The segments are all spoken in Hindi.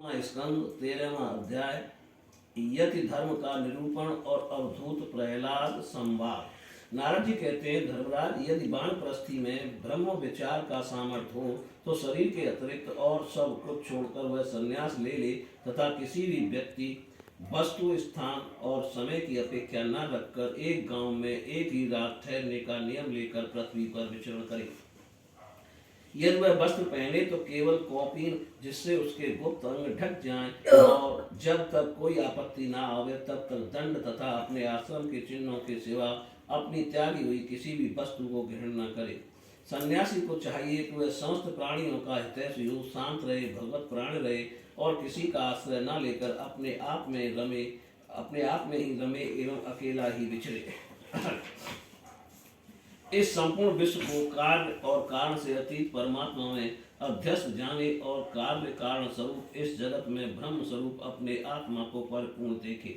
स्कंद 13वां अध्याय यति धर्म का निरूपण और अवधूत प्रहलाद संवाद। नारद जी कहते हैं, धर्मराज, यदि वानप्रस्थी में ब्रह्म विचार का सामर्थ्य हो तो शरीर के अतिरिक्त और सब कुछ छोड़कर वह संन्यास ले ले तथा किसी भी व्यक्ति, वस्तु, स्थान और समय की अपेक्षा न रखकर एक गांव में एक ही रात ठहरने का नियम लेकर पृथ्वी पर विचरण करे। यदि वह वस्त्र पहने तो केवल कौपीन, जिससे उसके गुप्त अंग ढक जाएं, और जब तक कोई आपत्ति ना आवे तब तक दंड तथा अपने आश्रम के चिन्हों के सिवा अपनी त्यागी हुई किसी भी वस्तु को ग्रहण न करे। सन्यासी को चाहिए कि वह समस्त प्राणियों का हितैषी हो, शांत रहे, भगवत प्राण रहे और किसी का आश्रय न लेकर अपने आप में ही रमे एवं अकेला ही विचरे। इस संपूर्ण विश्व को कार्य और कारण से अतीत परमात्मा में अध्यस्त जाने और कार्य कारण स्वरूप इस जगत में ब्रह्म स्वरूप अपने आत्मा को परिपूर्ण देखे।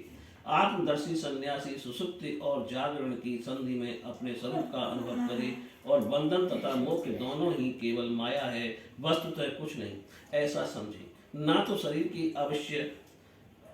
आत्मदर्शी सन्यासी सुसुप्ति और जागरण की संधि में अपने स्वरूप का अनुभव करे और बंधन तथा मोक्ष दोनों ही केवल माया है, वस्तुतः कुछ नहीं, ऐसा समझे। ना तो शरीर की अवश्य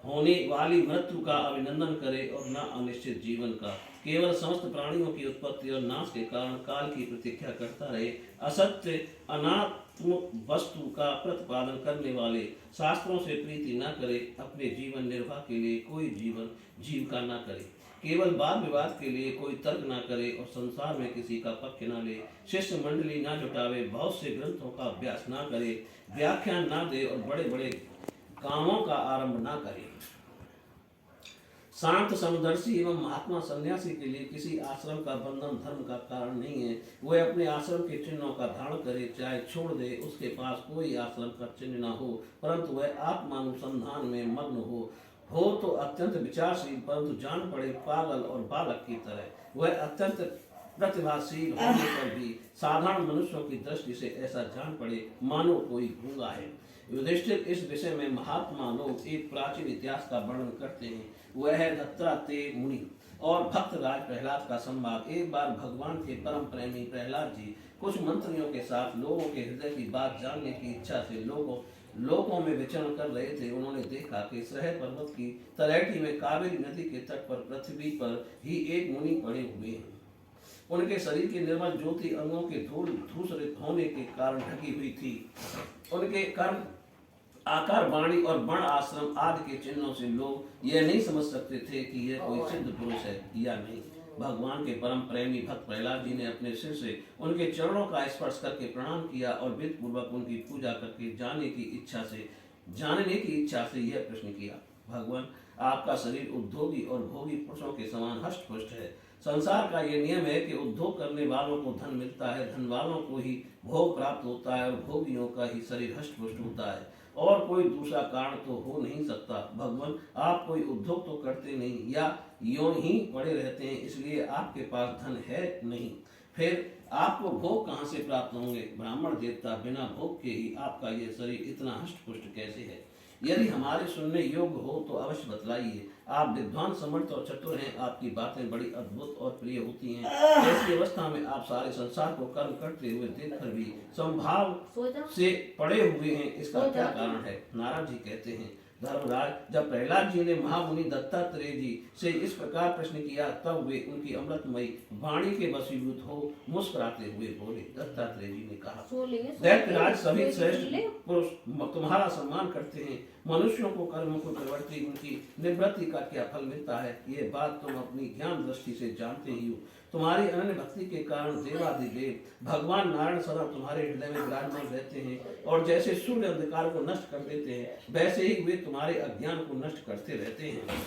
होने वाली मृत्यु का अभिनंदन करे और न अनिश्चित जीवन का। केवल समस्त प्राणियों की उत्पत्ति और नाश के कारण काल की प्रतीक्षा करता रहे। असत्य अनात्म वस्तु का प्रतिपादन करने वाले शास्त्रों से प्रीति न करे। अपने जीवन निर्वाह के लिए कोई जीविका न करे। केवल वाद विवाद के लिए कोई तर्क न करे और संसार में किसी का पक्ष न ले। शिष्य मंडली न जुटावे, बहुत से ग्रंथों का अभ्यास न करे, व्याख्यान न दे और बड़े बड़े कामों का आरंभ न करे। शांत समदर्शी एवं महात्मा सन्यासी के लिए किसी आश्रम का बंधन धर्म का कारण नहीं है। वह अपने आश्रम के चिन्हों का धारण करे, चाहे छोड़ दे, उसके पास कोई आश्रम का चिन्ह न हो, परंतु वह आत्मानुसंधान में मग्न हो तो अत्यंत विचारशील, परंतु जान पड़े पागल और बालक की तरह। वह अत्यंत प्रतिभाशील होने पर भी साधारण मनुष्यों की दृष्टि से ऐसा जान पड़े मानो कोई गूंगा है। युधिष्ठिर, इस विषय में महात्मा लोग एक प्राचीन इतिहास का वर्णन करते हैं। वह है दत्तात्रेय मुनि और भक्त राज प्रहलाद का संवाद। एक बार भगवान के परम प्रेमी प्रहलाद जी कुछ मंत्रियों के साथ लोगों के हृदय की बात जानने की इच्छा से लोगों में विचरण कर रहे थे। उन्होंने देखा कि श्रय पर्वत की तलहटी में कावेरी नदी के तट पर पृथ्वी पर ही एक मुनि पड़े हुए हैं। उनके शरीर की निर्मल ज्योति अंगों के धूसरित होने के कारण ढकी हुई थी। उनके कर्म, आकार, वाणी और वर्ण, आश्रम आदि के चिन्हों से लोग यह नहीं समझ सकते थे कि यह कोई सिद्ध पुरुष है या नहीं। भगवान के परम प्रेमी भक्त प्रहलाद जी ने अपने सिर से उनके चरणों का स्पर्श करके प्रणाम किया और विधि पूर्वक उनकी पूजा करके जानने की इच्छा से यह प्रश्न किया, भगवान, आपका शरीर उद्योगी और भोगी पुरुषों के समान हष्ट पुष्ट है। संसार का ये नियम है कि उद्योग करने वालों को धन मिलता है, धन वालों को ही भोग प्राप्त होता है और भोगियों का ही शरीर हष्ट पुष्ट होता है, और कोई दूसरा कारण तो हो नहीं सकता। भगवान, आप कोई उद्योग तो करते नहीं या यूं ही पड़े रहते हैं, इसलिए आपके पास धन है नहीं, फिर आपको भोग कहाँ से प्राप्त होंगे? ब्राह्मण देवता, बिना भोग के ही आपका यह शरीर इतना हष्ट पुष्ट कैसे है? यदि हमारे सुनने योग्य हो तो अवश्य बतलाइए। आप विद्वान, समर्थ और चतुर हैं, आपकी बातें बड़ी अद्भुत और प्रिय होती हैं। ऐसी अवस्था में आप सारे संसार को कर्म करते हुए देखकर भी संभाव से पड़े हुए हैं, इसका क्या कारण है? नारद जी कहते हैं, धर्मराज, जब प्रहलाद जी ने महामुनि दत्तात्रेय जी से इस प्रकार प्रश्न किया तब वे उनकी अमृतमयी वाणी के वशीभूत हो मुस्कुराते हुए बोले। दत्तात्रेय जी ने कहा, दैत्यराज, सभी श्रेष्ठ पुरुष तुम्हारा सम्मान करते हैं। मनुष्यों को कर्मों को प्रवृत्ति उनकी निवृत्ति का क्या फल मिलता है, ये बात तुम अपनी ज्ञान दृष्टि से जानते ही हो। तुम्हारी अनन्य भक्ति के कारण देवादिदेव भगवान नारायण सदा तुम्हारे हृदय में विराजमान रहते हैं, और जैसे सूर्य अंधकार को नष्ट कर देते हैं वैसे ही वे तुम्हारे अज्ञान को नष्ट करते रहते हैं।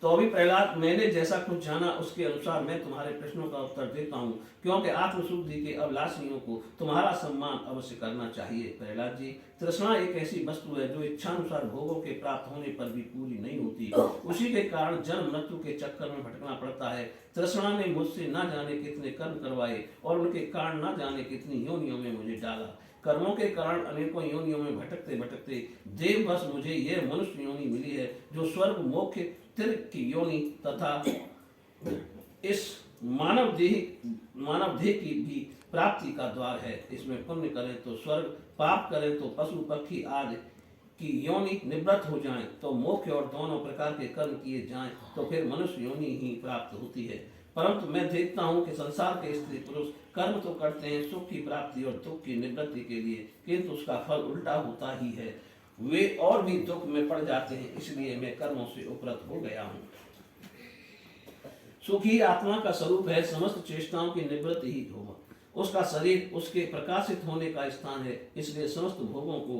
तो अभी प्रहलाद, मैंने जैसा कुछ जाना उसके अनुसार मैं तुम्हारे प्रश्नों का उत्तर देता हूँ, क्योंकि आत्मशुद्धि के अभिलाषियों को तुम्हारा सम्मान अवश्य करना चाहिए। प्रहलाद जी, तृष्णा एक ऐसी वस्तु है जो इच्छानुसार भोगों के प्राप्त होने पर भी पूरी नहीं होती। उसी के कारण जन्म मृत्यु के चक्कर में भटकना पड़ता है। तृष्णा ने मुझसे न जाने कितने कर्म करवाए और उनके कारण न जाने कितनी योनियों में मुझे डाला। कर्मों के कारण अनेकों योनियों में भटकते भटकते देववश मुझे यह मनुष्य योनि मिली है, जो स्वर्ग, मोक्ष, तीर्थ की योनि तथा इस मानव देह की भी प्राप्ति का द्वार है। इसमें पुण्य करें तो स्वर्ग, पाप करें तो पशु पक्षी आदि कि योनि निवृत्त हो जाएं तो मोक्ष और दोनों प्रकार के कर्म किए जाएं तो फिर मनुष्य योनि ही प्राप्त होती है। परंतु मैं देखता हूँ कि संसार के स्त्री पुरुष कर्म तो करते हैं सुख की प्राप्ति और दुख की निवृत्ति के लिए, किंतु उसका फल उल्टा होता ही है। वे और भी दुख में पड़ जाते हैं, इसलिए मैं कर्मों से उपरत हो गया हूँ। सुख ही आत्मा का स्वरूप है, समस्त चेष्टाओं की निवृत्ति ही होगा। उसका शरीर उसके प्रकाशित होने का स्थान है, इसलिए समस्त भोगों को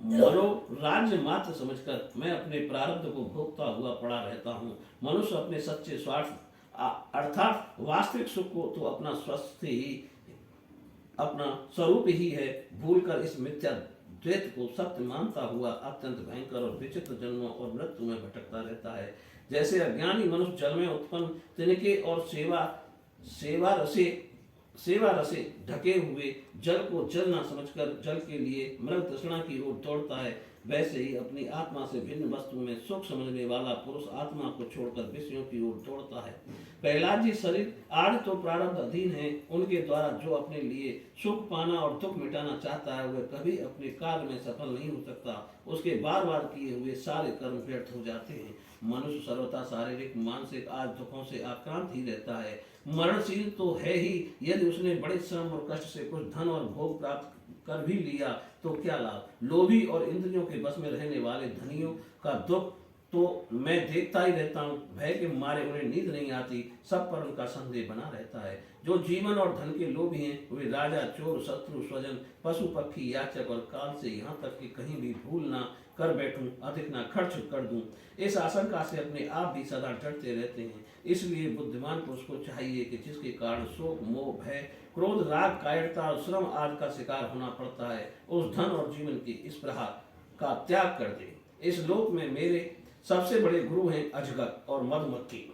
मनो राज्य मात्र समझकर मैं अपने प्रारब्ध को भोगता हुआ पड़ा रहता हूँ। मनुष्य अपने सच्चे स्वार्थ अर्थात वास्तविक सुख को तो अपना स्वस्थ ही अपना स्वरूप ही है भूलकर इस मिथ्या द्वैत को सत्य मानता हुआ अत्यंत भयंकर और विचित्र जन्मों और मृत्यु में भटकता रहता है। जैसे अज्ञानी मनुष्य जल में उत्पन्न तिनके और सेवा रसे ढके हुए जल को जल न समझकर जल के लिए मृग तृष्णा की ओर दौड़ता है, वैसे ही अपनी आत्मा से भिन्न वस्तु में सुख समझने वाला पुरुष आत्मा को छोड़कर विषयों की ओर दौड़ता है। प्रहलाद जी शरीर आज तो प्रारब्ध अधीन है, उनके द्वारा जो अपने लिए सुख पाना और दुख मिटाना चाहता है वह कभी अपने कार्य में सफल नहीं हो सकता। उसके बार बार किए हुए सारे कर्म व्यर्थ हो जाते हैं। मनुष्य सर्वथा शारीरिक मानसिक आज दुखों से आक्रांत ही रहता है, मरणशील तो है ही। यदि उसने बड़े श्रम और कष्ट से कुछ धन और भोग प्राप्त कर भी लिया तो क्या लाभ। लोभी और इंद्रियों के बस में रहने वाले धनियों का दुख तो मैं देखता ही रहता हूँ, भय के मारे उन्हें नींद नहीं आती, सब पर उनका संदेह बना रहता है। जो जीवन और धन के लोभी हैं वे राजा चोर शत्रु स्वजन पशु पक्षी याचक और काल से यहाँ तक कि कहीं भी भूल ना कर बैठूं, अधिक ना खर्च कर दूं, इस आशंका से अपने आप भी सदा डरते रहते हैं। इसलिए बुद्धिमान पुरुष को चाहिए कि जिसके कारण शोक मोह भय क्रोध राग कायरता और श्रम आदि का शिकार होना पड़ता है, उस धन और जीवन की इस प्रहार का त्याग कर दे। इस लोक में मेरे सबसे बड़े गुरु हैं अजगर और मधुमक्खी।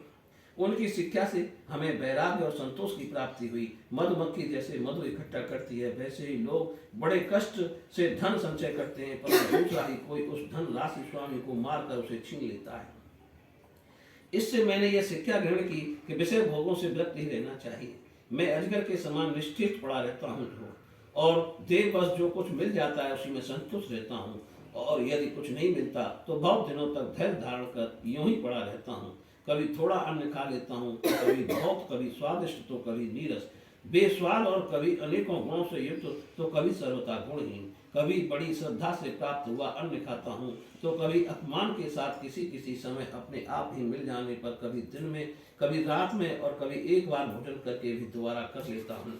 उनकी शिक्षा से हमें वैराग्य और संतोष की प्राप्ति हुई। मधुमक्खी जैसे मधु इकट्ठा करती है, वैसे ही लोग बड़े कष्ट से धन संचय करते हैं, पर दूसरा ही कोई उस धन राशि स्वामी को मारकर उसे छीन लेता है। इससे मैंने यह शिक्षा ग्रहण की कि विषय भोगों से विरक्त ही रहना चाहिए। मैं अजगर के समान निश्चित पड़ा रहता हूँ और देर बस जो कुछ मिल जाता है उसी में संतुष्ट रहता हूँ, और यदि कुछ नहीं मिलता तो बहुत दिनों तक धैर्य धारण कर यूं ही पड़ा रहता हूँ। कभी थोड़ा अन्न खा लेता हूँ तो कभी बहुत, कभी स्वादिष्ट तो कभी नीरस, बेस्वाद और कभी अनेकों गुणों से युक्त तो कभी सर्वथा गुणहीन। कभी बड़ी श्रद्धा से प्राप्त हुआ अन्न खाता हूँ तो कभी अपमान के साथ किसी किसी समय अपने आप ही मिल जाने पर, कभी दिन में कभी रात में और कभी एक बार भोजन करके भी दोबारा कर लेता हूँ।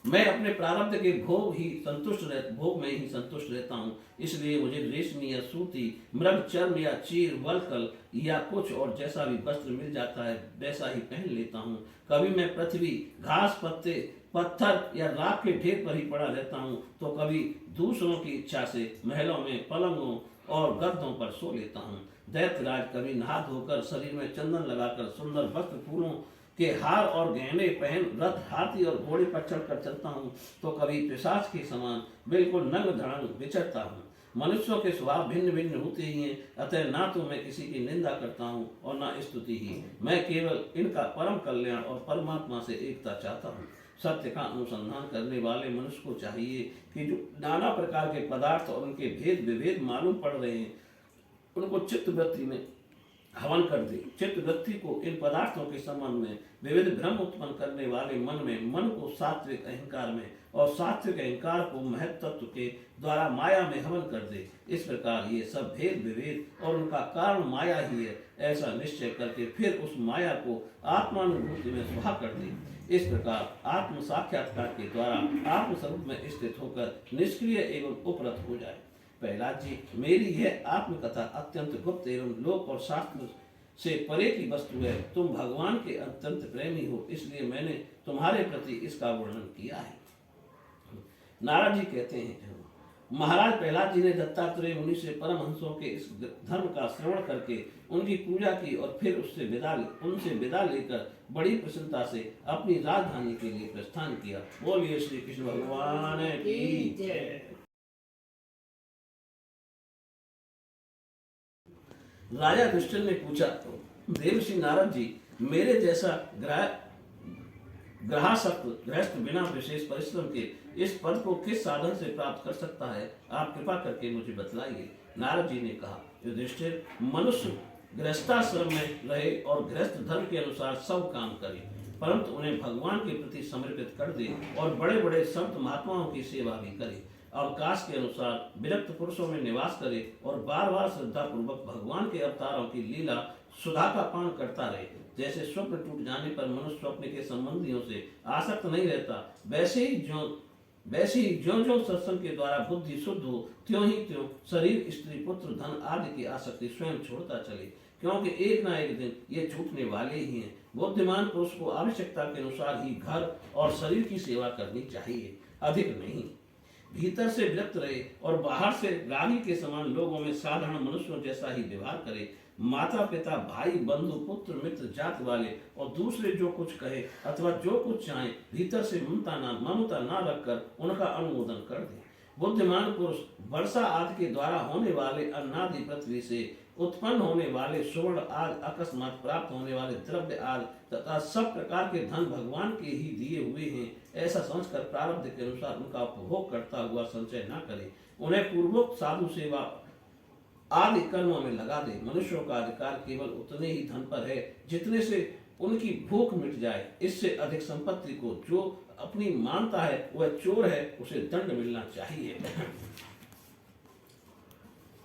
मैं अपने प्रारब्ध के भोग में ही संतुष्ट रहता हूँ। इसलिए मुझे रेशमी या सूती मृग चर्म या चीर वलकल या कुछ और जैसा भी वस्त्र मिल जाता है वैसा ही पहन लेता हूँ। कभी मैं पृथ्वी घास पत्ते पत्थर या राख के ढेर पर ही पड़ा रहता हूँ तो कभी दूसरों की इच्छा से महलों में पलंगों और गद्दों पर सो लेता हूँ। दैत्यराज कभी नहा धोकर शरीर में चंदन लगाकर सुंदर वस्त्र फूलों के हार और गहने पहन रथ हाथी और घोड़े पर चढ़कर चलता हूँ तो कभी पिशाच के समान बिल्कुल नंग धड़ंग विचरता हूँ। मनुष्यों के स्वभाव भिन्न भिन्न होते ही हैं, अतः ना तो मैं किसी की निंदा करता हूँ और ना स्तुति ही। मैं केवल इनका परम कल्याण और परमात्मा से एकता चाहता हूँ। सत्य का अनुसंधान करने वाले मनुष्य को चाहिए कि जो नाना प्रकार के पदार्थ और उनके भेद विभेद मालूम पड़ रहे हैं उनको चित्तवृत्ति में हवन कर दे। चित्तवृत्ति को इन पदार्थों के संबंध में विविध भ्रम उत्पन्न करने वाले मन को सात्विक अहंकार में और सात्विक अहंकार को महत्व तत्व के द्वारा माया में हवन कर दे। इस प्रकार ये सब भेद विभेद और उनका कारण माया ही है ऐसा निश्चय करके फिर उस माया को आत्मानुभूति में सुहा कर दे। इस प्रकार आत्म साक्षात्कार के द्वारा आत्मस्वरूप में स्थित होकर निष्क्रिय एवं उपरत हो जाए। प्रहलाद जी, मेरी यह आत्मकथा अत्यंत गुप्त एवं लोक और शास्त्र से परे की वस्तु है। तुम भगवान के अत्यंत प्रेमी हो, इसलिए मैंने तुम्हारे प्रति इसका वर्णन किया है। नारद जी कहते हैं, महाराज प्रहलाद जी ने दत्तात्रेय मुनि से परमहंसों के इस धर्म का श्रवण करके उनकी पूजा की और फिर उनसे विदा लेकर बड़ी प्रसन्नता से अपनी राजधानी के लिए प्रस्थान किया। बोलिए श्री कृष्ण भगवान की जय। राजा युधिष्ठिर ने पूछा, देवर्षि नारद जी, मेरे जैसा ग्रहासक्त गृहस्थ बिना विशेष परिश्रम के इस पद को किस साधन से प्राप्त कर सकता है? आप कृपा करके मुझे बतलाइए। नारद जी ने कहा, युधिष्ठिर, मनुष्य गृहस्थाश्रम में रहे और गृहस्थ धर्म के अनुसार सब काम करे, परंतु उन्हें भगवान के प्रति समर्पित कर दे और बड़े बड़े संत महात्माओं की सेवा भी करे, अवकाश के अनुसार विरक्त पुरुषों में निवास करे और बार बार श्रद्धा पूर्वक भगवान के अवतारों की लीला सुधा का पान करता रहे। जैसे स्वप्न टूट जाने पर मनुष्य स्वप्न के संबंधियों से आसक्त नहीं रहता, वैसे ही ज्यों ज्यों सत्संग के द्वारा बुद्धि शुद्ध हो, त्यों ही त्यों शरीर, स्त्री, पुत्र, धन आदि की आसक्ति स्वयं छोड़ता चले, क्योंकि एक ना एक दिन ये छूटने वाले ही हैं। बुद्धिमान पुरुष को आवश्यकता के अनुसार ही घर और शरीर की सेवा करनी चाहिए, अधिक नहीं। भीतर से विरक्त रहे और बाहर से रागी के समान लोगों में साधारण मनुष्यों जैसा ही व्यवहार करे। माता पिता, भाई, बंधु, पुत्र, मित्र, जात वाले और दूसरे जो कुछ कहे अथवा जो कुछ चाहे, भीतर से ममता ना रखकर उनका अनुमोदन कर दे। बुद्धिमान पुरुष वर्षा आदि के द्वारा होने वाले अन्नादि पृथ्वी से उत्पन्न होने वाले सुवर्ण आदि, अकस्मात प्राप्त होने वाले द्रव्य आदि तथा सब प्रकार के धन भगवान के ही दिए हुए हैं, ऐसा समझकर प्रारब्ध के अनुसार उनका उपभोग करता हुआ संचय न करे। उन्हें पूर्वोक्त साधु सेवा आदि कर्मों में लगा दे। मनुष्यों का अधिकार केवल उतने ही धन पर है जितने से उनकी भूख मिट जाए। इससे अधिक संपत्ति को जो अपनी मानता है वह चोर है, उसे दंड मिलना चाहिए।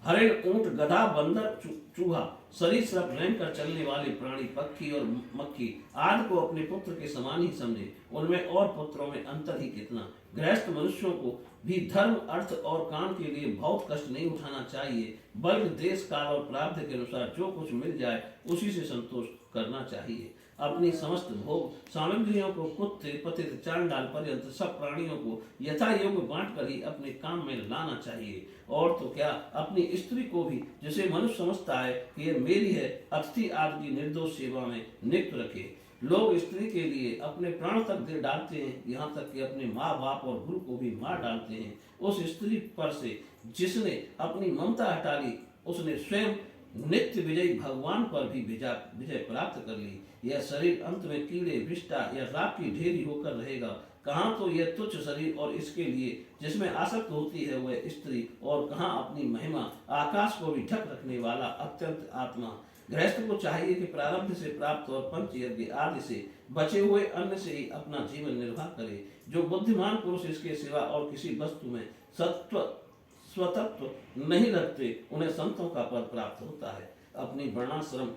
हरिण, ऊंट, गधा, बंदर, चूहा, सरीसृप, रेंगकर चलने वाले प्राणी, पक्षी और मक्खी आदि को अपने पुत्र के समान ही समझे। उनमें और पुत्रों में अंतर ही कितना। गृहस्थ मनुष्यों को भी धर्म, अर्थ और काम के लिए बहुत कष्ट नहीं उठाना चाहिए, बल्कि देश, काल और प्रारब्ध के अनुसार जो कुछ मिल जाए उसी से संतोष करना चाहिए। अपनी समस्त भोग सामग्रियों को कुत्ते, पतित, चांडाल पर्यंत सब प्राणियों को यथा योग्य बांट कर ही अपने काम में लाना चाहिए। और तो क्या, अपनी स्त्री को भी, जिसे मनुष्य समझता है कि ये मेरी है, अतिथि आदि की निर्दोष सेवा में नियुक्त रखे। लोग स्त्री के लिए अपने प्राण तक दे डालते हैं, यहाँ तक कि अपने माँ बाप और गुरु को भी मार डालते हैं। उस स्त्री पर से जिसने अपनी ममता हटा ली, उसने स्वयं नित्य विजयी भगवान पर भी विजय प्राप्त कर ली। यह शरीर अंत में कीड़े, विष्टा या राख की ढेरी होकर रहेगा। कहाँ तो यह तुच्छ शरीर और इसके लिए जिसमें आसक्त होती है वह स्त्री, और कहाँ अपनी महिमा, आकाश को भी ढक रखने वाला अत्यंत आत्मा। गृहस्थ को चाहिए कि प्रारब्ध से प्राप्त और पंच यज्ञ आदि से बचे हुए अन्न से ही अपना जीवन निर्वाह करे। जो बुद्धिमान पुरुष इसके सिवा और किसी वस्तु में स्वतत्व नहीं रखते, उन्हें संतों का पद प्राप्त होता है। अपनी वर्णाश्रम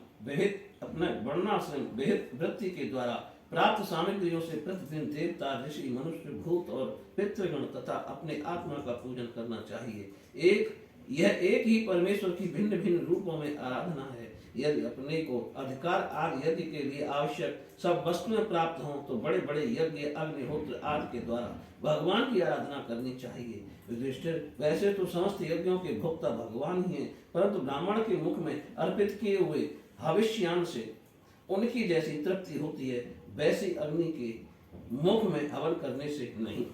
विहित वृत्ति के द्वारा प्राप्त सामग्रियों से प्रतिदिन देवता, ऋषि, मनुष्य, भूत और पितृगण तथा अपने आत्मा का पूजन करना चाहिए। यह एक ही परमेश्वर की भिन्न भिन्न रूपों में आराधना है। यदि अपने को अधिकार आदि यज्ञ के लिए आवश्यक सब वस्तुएं प्राप्त हों तो बड़े बड़े यज्ञ, अग्निहोत्र आदि के द्वारा भगवान की आराधना करनी चाहिए। युधिष्ठिर, वैसे तो समस्त यज्ञों के भोक्ता भगवान ही हैं, परंतु ब्राह्मण के मुख में अर्पित किए हुए हविष्यान से उनकी जैसी तृप्ति होती है, वैसी अग्नि के मुख में हवन करने से नहीं।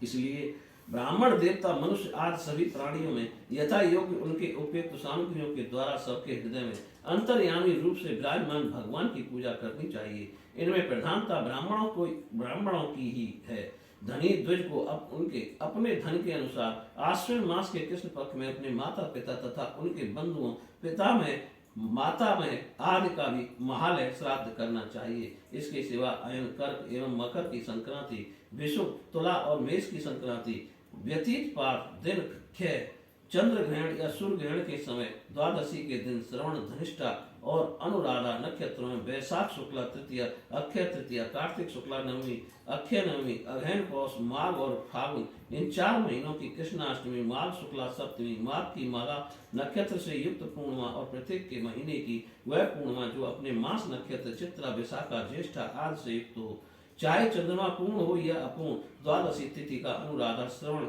इसलिए ब्राह्मण, देवता, मनुष्य आदि सभी प्राणियों में यथा योग्य उनके उपयुक्त सामग्रियों के द्वारा सबके हृदय में अंतर्यामी रूप से विराजमान भगवान की पूजा करनी चाहिए। इनमें प्रधानता ब्राह्मणों की ही है। धनी द्विज को उनके अपने धन के अनुसार आश्विन मास के कृष्ण पक्ष में अपने माता पिता तथा उनके बंधुओं, पिता में, माता में आदि का भी महालय श्राद्ध करना चाहिए। इसके सिवा अयन, कर्क एवं मकर की संक्रांति, विषुव, तुला और मेष की संक्रांति, व्यतीत पाठ दिन, क्षय, चंद्र ग्रहण या सूर्य ग्रहण के समय, द्वादशी के दिन, श्रवण, धनिष्ठा और अनुराधा नक्षत्रों में, वैशाख शुक्ला तृतीया, अक्षय तृतीया, कार्तिक शुक्ला नवमी, अक्षय नवमी, अगहन पौष, माघ और फागुन, इन 4 महीनों की कृष्णाष्टमी, माघ शुक्ला सप्तमी, माघ की माला नक्षत्र से युक्त पूर्णिमा और प्रत्येक के महीने की वह पूर्णिमा जो अपने मास नक्षत्र चित्रा, विशाखा, ज्येष्ठा आदि से युक्त हो, चाहे चंद्रमा पूर्ण हो या अपूर्ण। द्वादशी तिथि का अनुराधा, श्रवण,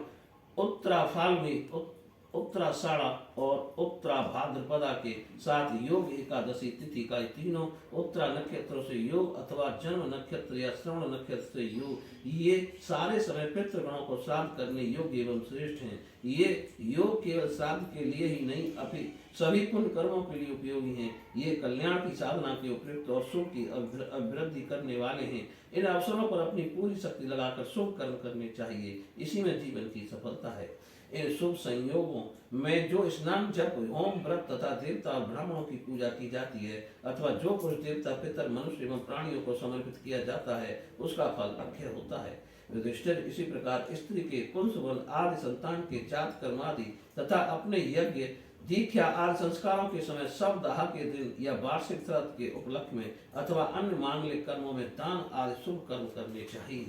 उत्तरा फाल्गुनी, उत्तराषाढ़ा, और उत्तरा भाद्रपदा के साथ योग एकादशी तिथि का ये तीनों उत्तरा नक्षत्र से योग अथवा जन्म नक्षत्र या श्रवण नक्षत्र से योग, ये सारे समय पितृगणों को श्राद्ध करने योग्य एवं श्रेष्ठ हैं। ये योग केवल श्राद्ध के लिए ही नहीं अपितु सभी पुण्य कर्मों के लिए उपयोगी हैं। ये कल्याण की साधना के उपयुक्त और सुख की अभिवृद्धि करने वाले हैं। इन अवसरों पर अपनी पूरी शक्ति लगाकर शुभ कर्म करने चाहिए, इसी में जीवन की सफलता है। इन शुभ संयोगों में जो स्नान, जप, होम, व्रत तथा देवता और ब्राह्मणों की पूजा की जाती है अथवा जो कुछ देवता, पितर, मनुष्य एवं प्राणियों को समर्पित किया जाता है उसका फल अक्षय होता है। युधिष्ठिर, इसी प्रकार स्त्री के कुंसवन आदि, संतान के जात कर्म आदि तथा अपने यज्ञ, दीक्षा आदि संस्कारों के समय, शवदाह के दिन या वार्षिक श्राद्ध के उपलक्ष्य में अथवा अन्य मांगलिक कर्मों में दान आदि शुभ कर्म करने चाहिए।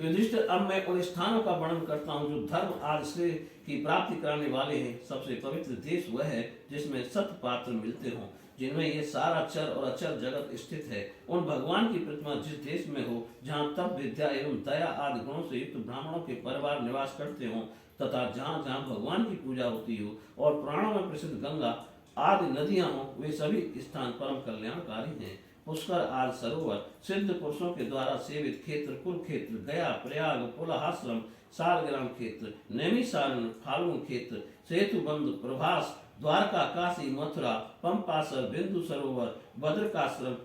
युधिष्ठिर, अब मैं उन स्थानों का वर्णन करता हूँ जो धर्म आदि श्रेय की प्राप्ति कराने वाले हैं। सबसे पवित्र देश वह है जिसमें सत पात्र मिलते हों, जिनमें ये सारा चर और अचर जगत स्थित है। उन भगवान की प्रतिमा जिस देश में हो, जहाँ तप, विद्या एवं दया आदि गुणों से युक्त ब्राह्मणों के परिवार निवास करते हों तथा जहाँ जहाँ भगवान की पूजा होती हो और पुराणों में प्रसिद्ध गंगा आदि नदियां हों, वे सभी स्थान परम कल्याणकारी हैं। पुष्कर आदि सरोवर, सिद्ध पुरुषों के द्वारा सेवित क्षेत्र, कुरुक्षेत्र, गया, प्रयाग, पुलहाश्रम, सालग्राम क्षेत्र, नैमिषारण्य, फाल्गुन क्षेत्र, सेतुबंध, प्रभास, द्वारका, काशी, मथुरा, पंपासर, बिंदु सरोवर, बद्रकाश्रम,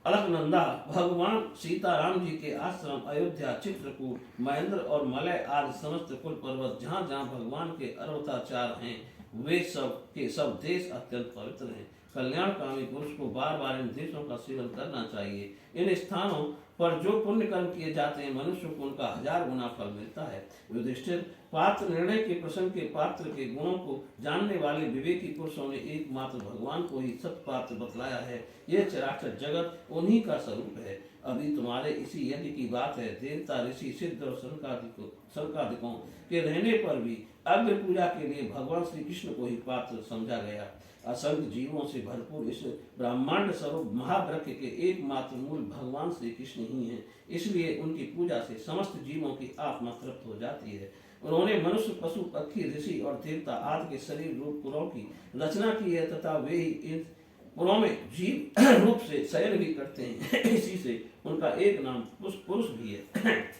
अलकनंदा, भगवान सीताराम जी के आश्रम, अयोध्या, चित्रकूट, महेंद्र और मलय आदि समस्त कुल पर्वत, जहाँ जहाँ भगवान के अवतार हैं, वे सब के सब देश अत्यंत पवित्र हैं। कल्याणकामी पुरुष को बार बार इन देशों का सेवन करना चाहिए। इन स्थानों पर जो पुण्य कर्म किए जाते हैं, मनुष्य को उनका 1000 गुना फल मिलता है। युधिष्ठिर, पात्र निर्णय के प्रसंग के पात्र के गुणों को जानने वाले विवेकी पुरुषों ने एकमात्र भगवान को ही सत्पात्र बतलाया है। यह चराचर जगत उन्हीं का स्वरूप है। अभी तुम्हारे इसी यज्ञ की बात है। देवता, ऋषि, सिद्ध और संकादिकों के रहने पर भी अग्नि पूजा के लिए भगवान श्री कृष्ण को ही पात्र समझा गया। असंख्य जीवों से भरपूर इस ब्रह्मांड स्वरूप महावृक्ष के एकमात्र मूल भगवान श्री कृष्ण ही हैं। इसलिए उनकी पूजा से समस्त जीवों की आत्मा तृप्त हो जाती है। उन्होंने मनुष्य, पशु, पक्षी, ऋषि और देवता आदि के शरीर रूप पुरों की रचना की है तथा वे ही इन पुरों में जीव रूप से शयन भी करते हैं। इसी से उनका एक नाम पुरुष भी है।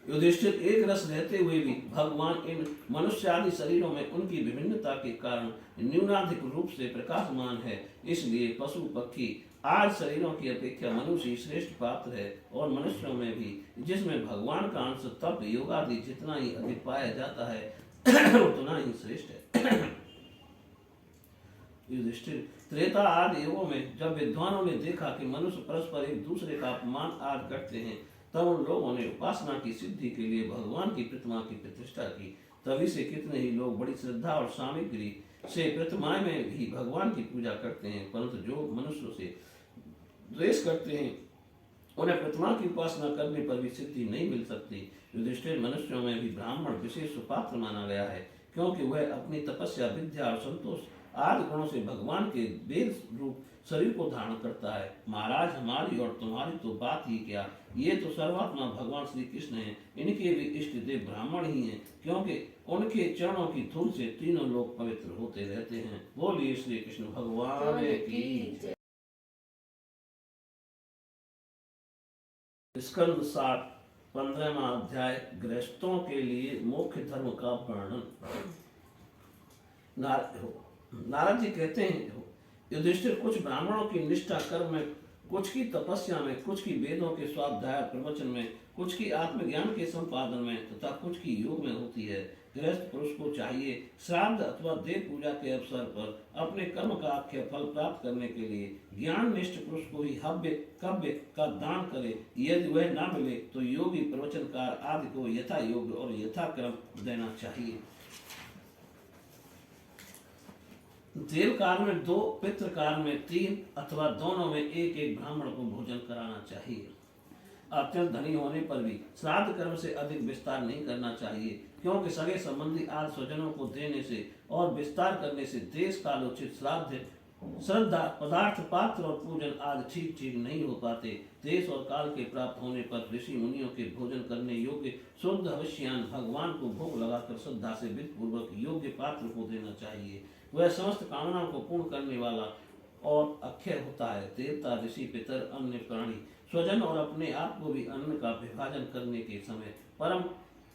युधिष्ठिर, एक रस रहते हुए भी भगवान इन मनुष्य आदि शरीरों में उनकी विभिन्नता के कारण न्यूनाधिक रूप से प्रकाशमान है। इसलिए पशु, पक्षी आदि शरीरों की अपेक्षा मनुष्य ही श्रेष्ठ पात्र है। और मनुष्यों में भी जिसमें भगवान का अंश, तप, योग आदि जितना ही अधिक पाया जाता है उतना ही श्रेष्ठ है। युधिष्ठिर, त्रेता आदि युगों में जब विद्वानों ने देखा कि मनुष्य परस्पर एक दूसरे का अपमान आदि करते हैं, तब उन लोगों ने उपासना की सिद्धि के लिए भगवान की प्रतिमा की प्रतिष्ठा की। तभी से कितने ही लोग बड़ी श्रद्धा और सामग्री से प्रतिमाएं में भी भगवान की पूजा करते हैं, परंतु जो मनुष्यों से द्वेष करते हैं उन्हें प्रतिमा की उपासना करने पर भी सिद्धि नहीं मिल सकती। युधिष्ठिर, मनुष्यों में भी ब्राह्मण विशेष पात्र माना गया है, क्योंकि वह अपनी तपस्या, विद्या और संतोष आदि गुणों से भगवान के वेद रूप शरीर को धारण करता है। महाराज, हमारी और तुम्हारी तो बात ही क्या, ये तो सर्वात्मा भगवान श्री कृष्ण हैं। इनके भी इष्ट देव ब्राह्मण ही हैं, क्योंकि उनके चरणों की धूल से तीनों लोग पवित्र होते रहते हैं। बोलिए श्री कृष्ण भगवान की। स्कंद 7, 15वां अध्याय, गृहस्थों के लिए मुख्य धर्म का वर्णन। नारद जी कहते हैं, युधिष्ठिर, कुछ ब्राह्मणों की निष्ठा कर्म में, कुछ की तपस्या में, कुछ की वेदों के स्वाध्याय प्रवचन में, कुछ की आत्मज्ञान के संपादन में तथा कुछ की योग में होती है। गृहस्थ पुरुष को चाहिए श्राद्ध अथवा देव पूजा के अवसर पर अपने कर्म का अक्षय फल प्राप्त करने के लिए ज्ञान निष्ठ पुरुष को ही हव्य कव्य का दान करे। यदि वह न मिले तो योगी, प्रवचनकार आदि को यथा योग्य और यथाक्रम देना चाहिए। देव काल में 2, पितृ काल में 3 अथवा दोनों में एक एक ब्राह्मण को भोजन कराना चाहिए। अत्यंत धनी होने पर भी श्राद्ध कर्म से अधिक विस्तार नहीं करना चाहिए, क्योंकि सगे संबंधी आदि स्वजनों को देने से और विस्तार करने से देश कालोचित श्राद्ध श्रद्धा, पदार्थ, पात्र और पूजन आदि ठीक ठीक नहीं हो पाते। देश और काल के प्राप्त होने पर ऋषि मुनियों के भोजन करने योग्य शुद्ध हविष्यान भगवान को भोग लगाकर श्रद्धा से विधि पूर्वक योग्य पात्र को देना चाहिए। वह समस्त कामनाओं को पूर्ण करने वाला और अक्षय होता है। देवता, ऋषि, पितर, अन्य प्राणी, स्वजन और अपने आप को भी अन्न का विभाजन करने के समय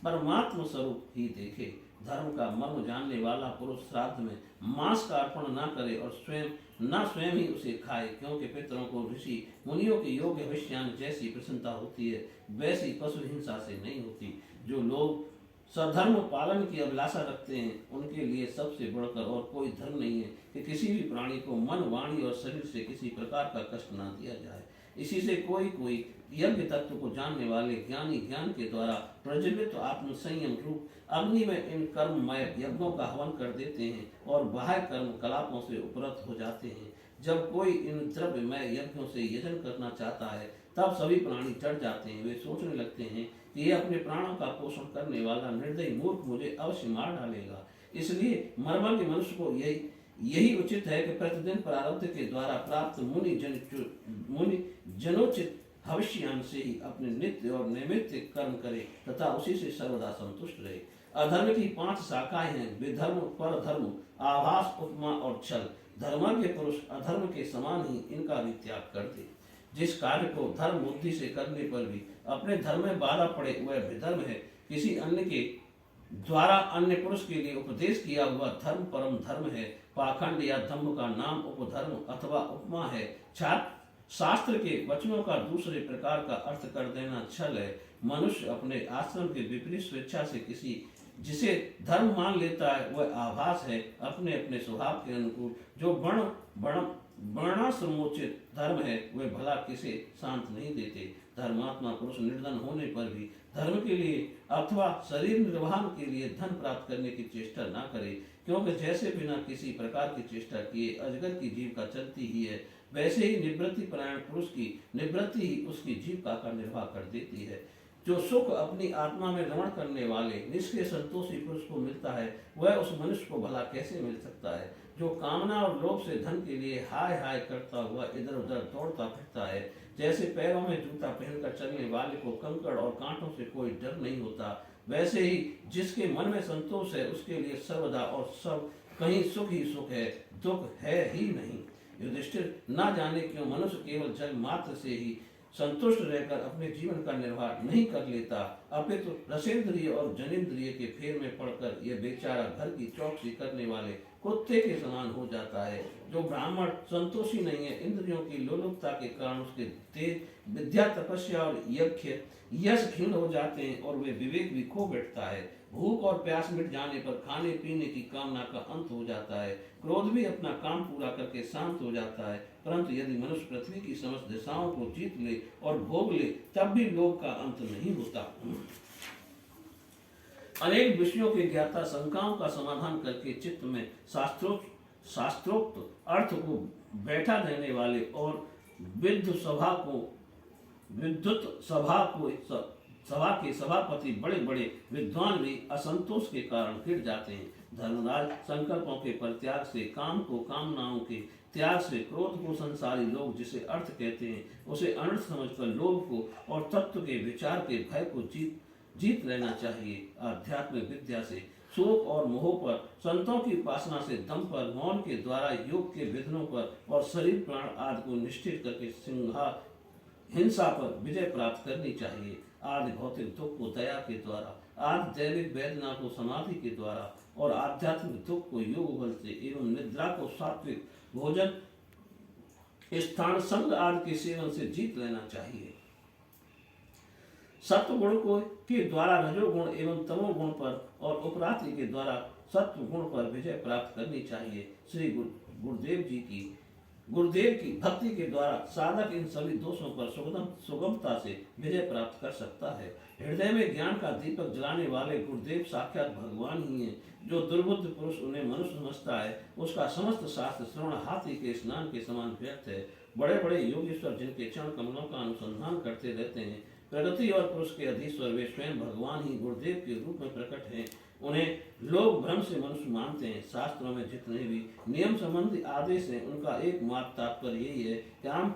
परमात्म स्वरूप ही देखे। धर्म का मर्म जानने वाला पुरुष श्राद्ध में मांस का अर्पण न करे और स्वयं ही उसे खाए, क्योंकि पितरों को ऋषि मुनियों के योग्य हविष्यान जैसी प्रसन्नता होती है वैसी पशु हिंसा से नहीं होती। जो लोग सधर्म पालन की अभिलाषा रखते हैं उनके लिए सबसे बढ़कर और कोई धर्म नहीं है कि किसी भी प्राणी को मन, वाणी और शरीर से किसी प्रकार का कष्ट न दिया जाए। इसी से कोई यज्ञ तत्व को जानने वाले ज्ञानी ज्ञान के द्वारा प्रज्वलित आत्म संयम रूप अग्नि में इन कर्ममय यज्ञों का हवन कर देते हैं और बाह्य कर्म कलापों से उपरत हो जाते हैं। जब कोई इन द्रव्यमय यज्ञों से यजन करना चाहता है तब सभी प्राणी डर जाते हैं। वे सोचने लगते हैं कि ये अपने प्राणों का पोषण करने वाला निर्दयी मूर्ख मुझे अवश्य मार डालेगा। इसलिए मर्मज्ञ मनुष्य को यही उचित है कि प्रतिदिन प्रारब्ध के द्वारा प्राप्त मुनि जनोचित भविष्यान से ही अपने नित्य और नैमित्तिक कर्म करे तथा उसी से सर्वदा संतुष्ट रहे। अधर्म की 5 शाखाएं हैं: विधर्म, परधर्म, आभास, उपमा और छल। धर्मज्ञ पुरुष अधर्म के समान ही इनका भी त्याग कर दे। जिस कार्य को धर्म बुद्धि से करने पर भी अपने धर्म में बाधा पड़े वह विधर्म है। किसी अन्य के द्वारा अन्य पुरुष के लिए उपदेश किया हुआ धर्म परम धर्म है। पाखंड या दंभ का नाम उपधर्म अथवा उपमा है। शास्त्र के वचनों का दूसरे प्रकार का अर्थ कर देना छल है। मनुष्य अपने आश्रम के विपरीत स्वेच्छा से किसी जिसे धर्म मान लेता है वह आभास है। अपने अपने स्वभाव के अनुकूल जो वर्णाश्रमोचित धर्म है वह भला किसे शांत नहीं देते। धर्मात्मा पुरुष निर्धन होने पर भी धर्म के लिए अथवा शरीर निर्वहन के लिए धन प्राप्त करने की चेष्टा न करे, क्योंकि जैसे बिना किसी प्रकार की चेष्टा किए अजगर की जीविका चलती ही है, वैसे ही निवृत्ति परायण पुरुष की निवृत्ति ही उसकी जीविका का निर्वाह कर देती है। जो सुख अपनी आत्मा में रमण करने वाले निष्क्रिय संतोषी पुरुष को मिलता है वह उस मनुष्य को भला कैसे मिल सकता है। जो कामना और लोभ से धन के लिए हाय हाय करता हुआ इधर उधर दौड़ता फिरता है, जैसे पैरों में जूता पहनकर चलने वाले को कंकड़ और कांटों से कोई डर नहीं होता, वैसे ही जिसके मन में संतोष है उसके लिए सर्वदा और सब कहीं सुख ही सुख है, दुख है ही नहीं। युधिष्ठिर, ना जाने क्यों मनुष्य केवल जल मात्र से ही संतुष्ट रहकर अपने जीवन का निर्वाह नहीं कर लेता, अपितु रसेंद्रिय और जनेंद्रिय के फेर में पड़कर यह बेचारा घर की चौकसी करने वाले कुत्ते के समान हो जाता है। जो ब्राह्मण संतोषी नहीं है, इंद्रियों की लोलुपता के कारण उसके तेज विद्या, तपस्या और यश क्षीण हो जाते हैं और वे विवेक भी खो बैठता है। भूख और प्यास मिट जाने पर खाने पीने की कामना का अंत हो जाता है। क्रोध भी अपना काम पूरा करके शांत हो जाता है। परंतु यदि मनुष्य पृथ्वी की समस्त दिशाओं को जीत ले और भोग ले तब भी लोभ का अंत नहीं होता। अनेक विषयों के ज्ञाता शंकाओं का समाधान करके चित्त में शास्त्रोक्त अर्थ को बैठा देने वाले और सभा के सभापति बड़े बड़े विद्वान भी असंतोष के कारण गिर जाते हैं। धर्मराज, संकल्पों के परित्याग से, काम को कामनाओं के त्याग से, क्रोध को संसारी लोग जिसे अर्थ कहते हैं उसे अनर्थ समझकर लोभ को और तत्व के विचार के भय को जीत लेना चाहिए। आध्यात्मिक विद्या से शोक और मोह पर, संतों की उपासना से दम पर, मौन के द्वारा योग के विघ्नों पर और शरीर प्राण आदि को निष्ठित करके हिंसा पर विजय प्राप्त करनी चाहिए। आदि भौतिक दुख को दया के द्वारा, आदि दैविक वेदना को समाधि के द्वारा और आध्यात्मिक दुख को योग बल से एवं निद्रा को सात्विक भोजन, स्थान, संग आदि के सेवन से जीत लेना चाहिए। सत्व गुण को के द्वारा रजोगुण एवं तमोगुण पर और उपरात्रि के द्वारा सत्व गुण पर विजय प्राप्त करनी चाहिए। श्री गुरुदेव की भक्ति के द्वारा साधक इन सभी दोषों पर सुगमता से विजय प्राप्त कर सकता है। हृदय में ज्ञान का दीपक जलाने वाले गुरुदेव साक्षात भगवान ही हैं। जो दुर्बुद्ध पुरुष उन्हें मनुष्य समझता है उसका समस्त शास्त्र श्रवण हाथी के स्नान के समान व्यर्थ है। बड़े बड़े योगीश्वर जिनके चरण कमलों का अनुसंधान करते रहते हैं, प्रगति और पुरुष के अधीश्वर वे स्वयं भगवान ही गुरुदेव के रूप में प्रकट हैं। उन्हें लोग भ्रम से मनुष्य मानते हैं। शास्त्रों में जितने भी नियम संबंधी आदेश हैं, उनका एकमात्र तात्पर्य यही है, काम